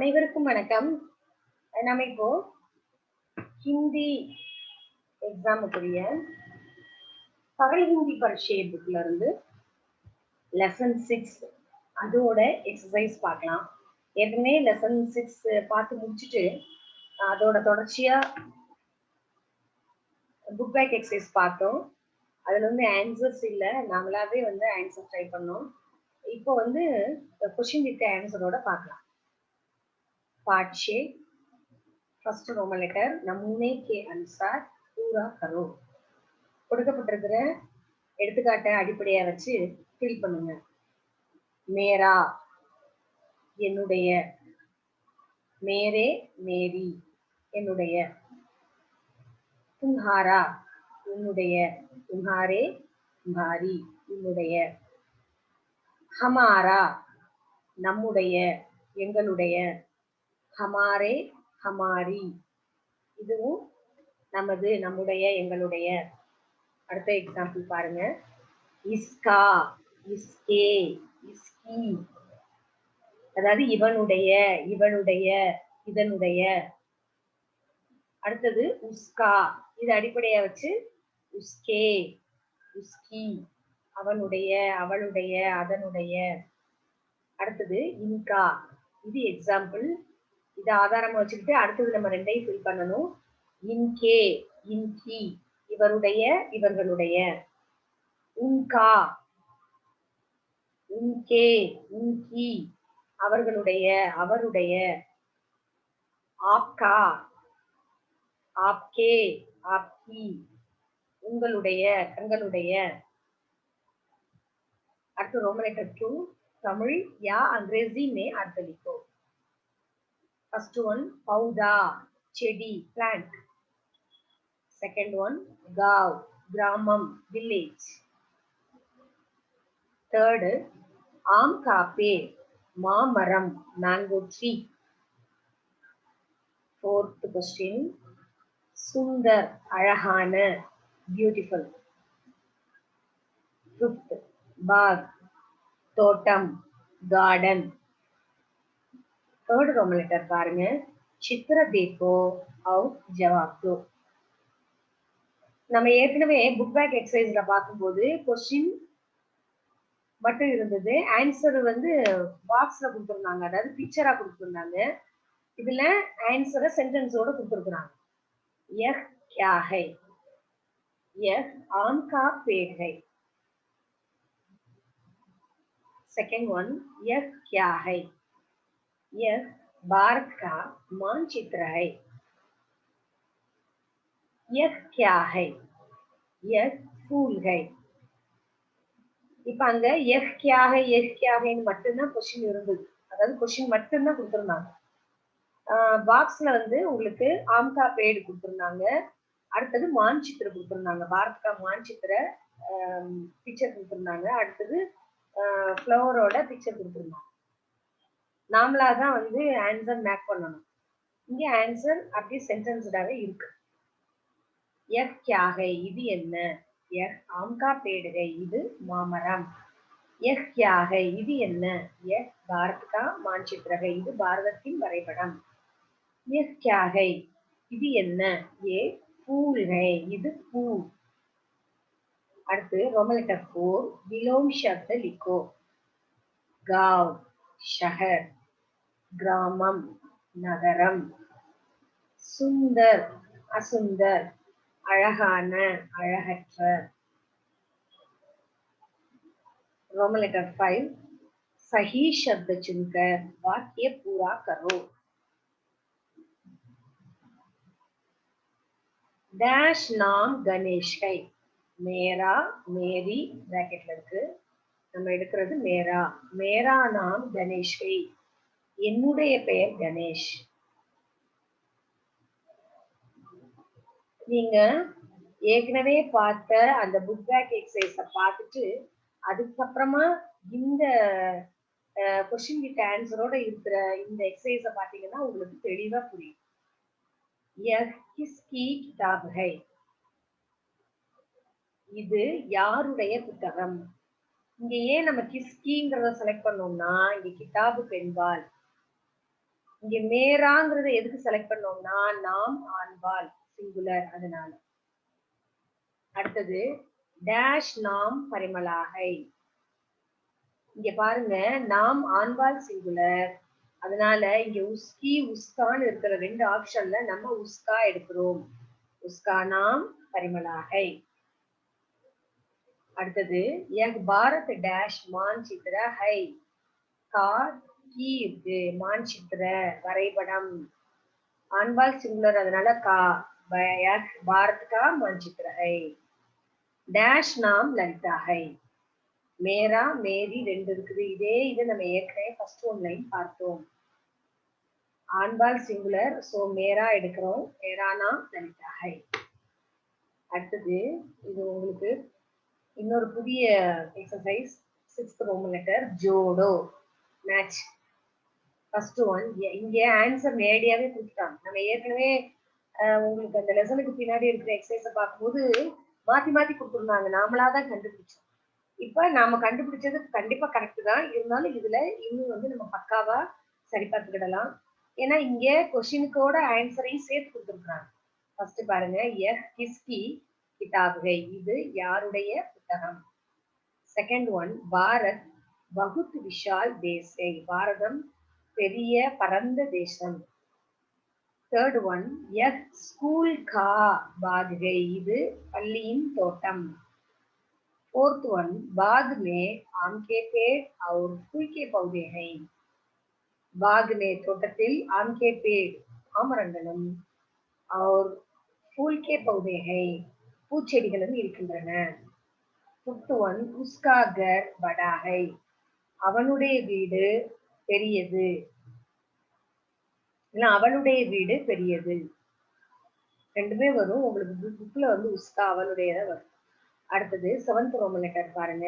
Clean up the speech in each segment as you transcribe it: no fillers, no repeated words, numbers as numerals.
அனைவருக்கும் வணக்கம். நம்ம இப்போ ஹிந்தி எக்ஸாமுக்குரிய பகல் ஹிந்தி பரீட்சை புக்ல இருந்து லெசன் 6 அதோட எக்ஸசைஸ் பார்க்கலாம். ஏற்கனவே லெசன் 6 பார்த்து முடிச்சுட்டு அதோட தொடர்ச்சியா புக் பேக் எக்ஸசைஸ் பார்த்தோம். அதுல வந்து ஆன்சர்ஸ் இல்லை, நாங்களாவே வந்து ஆன்சர் ட்ரை பண்ணோம். இப்போ வந்து கொஸ்டின் வித் ஆன்சரோட பார்க்கலாம். पार्ट 6 फर्स्ट रोमन लेटर नमूने के अनुसार पूरा करो. கொடுக்கப்பட்டிருக்கிற எடுத்துக்காட்டை அடிப்படையா வச்சு ஃபில் பண்ணுங்க. மேரா என்னுடைய, மேரே மேரி என்னுடைய, தும்ஹாரா உன்னுடைய, தும்ஹாரே தும்ஹாரி உன்னுடைய, ஹமாரா நம்முடைய எங்களுடைய, ஹமாரே ஹமாரி இதுவும் நமது நம்முடைய எங்களுடைய. அடுத்த எக்ஸாம்பிள் பாருங்க. இஸ்கா இஸ்கே இஸ்கி அதாவது இவனுடைய இவளுடைய இதனுடைய. அடுத்தது உஸ்கா இது அடிப்படையா வச்சு உஸ்கே உஸ்கி அவனுடைய அவளுடைய அதனுடைய. அடுத்தது இன்கா இது எக்ஸாம்பிள், இதை ஆதாரமா வச்சுக்கிட்டு அடுத்தது நம்ம ரெண்டையும் ஃபில் பண்ணணும். இன்கே இன்கி இவருடைய இவர்களுடைய, உன்கா உன்கே உன்கி அவர்களுடைய அவருடைய, ஆப்கா ஆப்கே ஆப்கி உங்களுடைய தங்களுடைய. அடுத்து रोमन लेटर 2 தமிழ் या अंग्रेजी में अर्थ लिखो. फर्स्ट वन पौधा செடி plant. सेकंड वन गांव ग्रामम village. थर्ड आम का पेड़ मामरम mango tree. फोर्थ क्वेश्चन सुंदर அழகான beautiful. फिफ्थ बाग தோட்டம் गार्डन. थर्ड रोमन लेटर பாருங்க. चित्र देखो और जवाब दो. நம்ம ஏற்கனவே புக் பேக் எக்ஸசைஸ்ல பார்க்கும்போது கொஸ்டின் மட்டும் இருந்தது, ஆன்சர் வந்து பாக்ஸ்ல கொடுத்துருந்தாங்க, அதாவது பிக்சரா கொடுத்துருந்தாங்க. இதுல ஆன்சரை சென்டென்ஸோட கொடுத்துருக்குறாங்க. यह क्या है, यह आम का पेड़ है. सेकंड वन यह क्या है, यह भारत का मानचित्र है. यह क्या है, यह फूल है. இப்ப அங்க यह क्या है यह क्या है மட்டும்தான் கொஸ்டின் இருந்தது, அதாவது கொஸ்டின் மட்டும்தான் கொடுத்துருந்தாங்க. பாக்ஸ்ல வந்து உங்களுக்கு ஆம்கா பேடு கொடுத்துருந்தாங்க, அடுத்தது மான்சித்திர கொடுத்துருந்தாங்க, பாரத் கா மான்சித்திர பிக்சர் கொடுத்துருந்தாங்க, அடுத்தது ஃப்ளவரோட பிக்சர் கொடுத்துருந்தாங்க. நாமளா தான் வந்து ஆன்சர் மேக் பண்ணணும். இங்க ஆன்சர் அப்படியே சென்டென்ஸ்டாவே இருக்கு. यह क्या है இது என்ன, यह आम का पेड़ है இது மாமரம். यह क्या है இது என்ன, यह भारत का मानचित्र है இது பாரதத்தின் வரைபடம். यह क्या है இது என்ன, ये फूल है இது பூ. அடுத்து रोमन लेटर 4 विलोम शब्द लिखो. गांव शहर, ग्रामम நகரம், சுந்தர் அசுந்தர் அழகான அழகற்ற. रोमन लेटर 5 सही शब्द चुनकर वाक्य पूरा करो. डैश नाम गणेश है. मेरा मेरी ब्रैकेட்ல இருக்கு, நம்ம எடுக்கிறது மேரா. மேரா நாம் கணேஷ் है, என்னுடைய பெயர் கணேஷ். நீங்க ஏற்கனவே பார்த்த அந்த புக் பேக் எக்ஸசைஸ பார்த்துட்டு அதுக்கப்புறமா இந்த கொஸ்டின் வித் ஆன்சரோட இருக்கிற இந்த எக்ஸசைஸ பார்த்தீங்கன்னா உங்களுக்கு தெளிவா புரியும். यह किसकी किताब है, இது யாருடைய புத்தகம். இங்க ஏன் நம்ம கிஸ்கிங்கிறத செலக்ட் பண்ணோம்னா, இங்க கிதாபு பெண்பால், இங்க மேராங்கிறத எதுக்கு செலக்ட் பண்ணோம்னா நாம் ஆண்பால் சிங்குலர் அதனால. அடுத்தது டேஷ் நாம் பரிமளாகை. இங்க பாருங்க நாம் ஆண்பால் சிங்குலர், அதனால இங்க உஸ்கி உஸ்கான்னு இருக்கிற 2 ஆப்ஷன்ல நம்ம உஸ்கா எடுக்கிறோம். உஸ்கா நாம் பரிமளாகை. அடுத்தது யக் பாரத் டேஷ் மான்சித்ர ஹை. கா கி இருக்கு, மான்சித்ர வரைபடம். ஆண்பால் சிங்குலர் அதனால கா. யக் பாரத் கா மான்சித்ர ஹை. டேஷ் நாம் லலிதா ஹை. மேரா மேரி 2 இருக்குது. இதே இது நம்ம ஏற்கனவே ஃபர்ஸ்ட் 1 லைன் பார்த்தோம். ஆண்பால் சிங்குலர், சோ மேரா எடுக்கிறோம். மேரா நாம் லலிதா ஹை. அடுத்தது இது உங்களுக்கு இன்னொரு புதிய exercise 6th Roman letter Jodo match. First 1 இங்க ஆன்சர் நேரடியாவே கொடுத்துட்டாங்க. நம்ம ஏற்கனவே உங்களுக்கு அந்த லெசனுக்கு பின்னாடி இருக்கிற எக்ஸசைஸை பார்க்கும்போது மாத்தி மாத்தி கொடுத்துருந்தாங்க, நாமளாதான் கண்டுபிடிச்சோம். இப்ப நாம கண்டுபிடிச்சது கண்டிப்பா கரெக்ட் தான், இருந்தாலும் இதுல இன்னும் வந்து நம்ம பக்காவா சரி பார்த்துக்கிடலாம். ஏன்னா இங்க கொஸ்டினுக்கோட ஆன்சரையும் சேர்த்து கொடுத்துருக்காங்க. ஃபர்ஸ்ட் பாருங்க, யஹ் கிஸ்கி கிதாபுகை, இது யாருடைய புத்தகம். செகண்ட் 1 பாரத் பகுத் விஷால் தேசை, பாரதம் பெரிய பரந்த தேசம். தேர்ட் 1 யஹ் ஸ்கூல் கா பாத்கை, இது பள்ளியின் தோட்டம். फोर्थ 1 बाग में आम के पेड़ और फूल के पौधे हैं. बाग में தோட்டத்தில் ஆம் கே பேட் மாமரங்களும் और फूल के पौधे हैं பூச்செடிகளும் இருக்கின்றன. फिफ्थ 1 उसका घर बड़ा है, அவனுடைய வீடு பெரியது. இல்ல அவளுடைய வீடு பெரியது, ரெண்டுமே வரும் உங்களுக்கு. புக்ல வந்து உஸ்கா அவளுடையதான் வரும். அடுத்தது 7th ரோமன் லெட்டர் பாருங்க,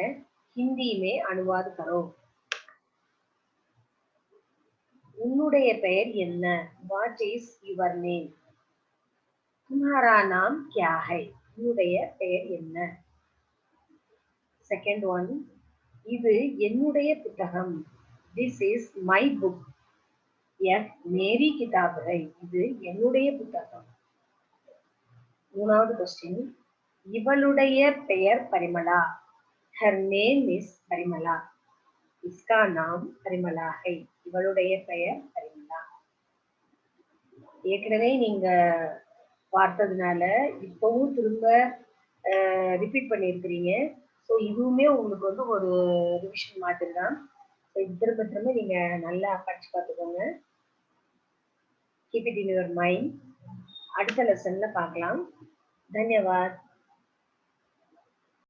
ஹிந்தி மே அனுவாத் கரோ. உன்னுடைய பெயர் என்ன? What is your name? तुम्हारा नाम क्या है? உன்னுடைய பெயர் என்ன? செகண்ட் 1 இது என்னுடைய புத்தகம். This is my book. யஹ் மேரி கிதாப் ஹை, இது என்னுடைய புத்தகம். மூணாவது கொஸ்டின், இவளுடைய பெயர் Parimala. Her name is Parimala. இஸ்கா நாம் பரிமளா ஹை, இவளுடைய பெயர் பரிமளா. ஏற்கனவே நீங்க பார்த்ததுனால இப்பவும் திரும்ப ரிப்பீட் பண்ணியிருக்கிறீங்க. ஸோ இதுவுமே உங்களுக்கு வந்து ஒரு ரிவிஷன் மாதிரி தான். இது திரும்ப திரும்ப நீங்க நல்லா படிச்சு பார்த்துக்கோங்க. Keep it in your mind. அடுத்த லெசன்ல பார்க்கலாம். தன்யவாத்.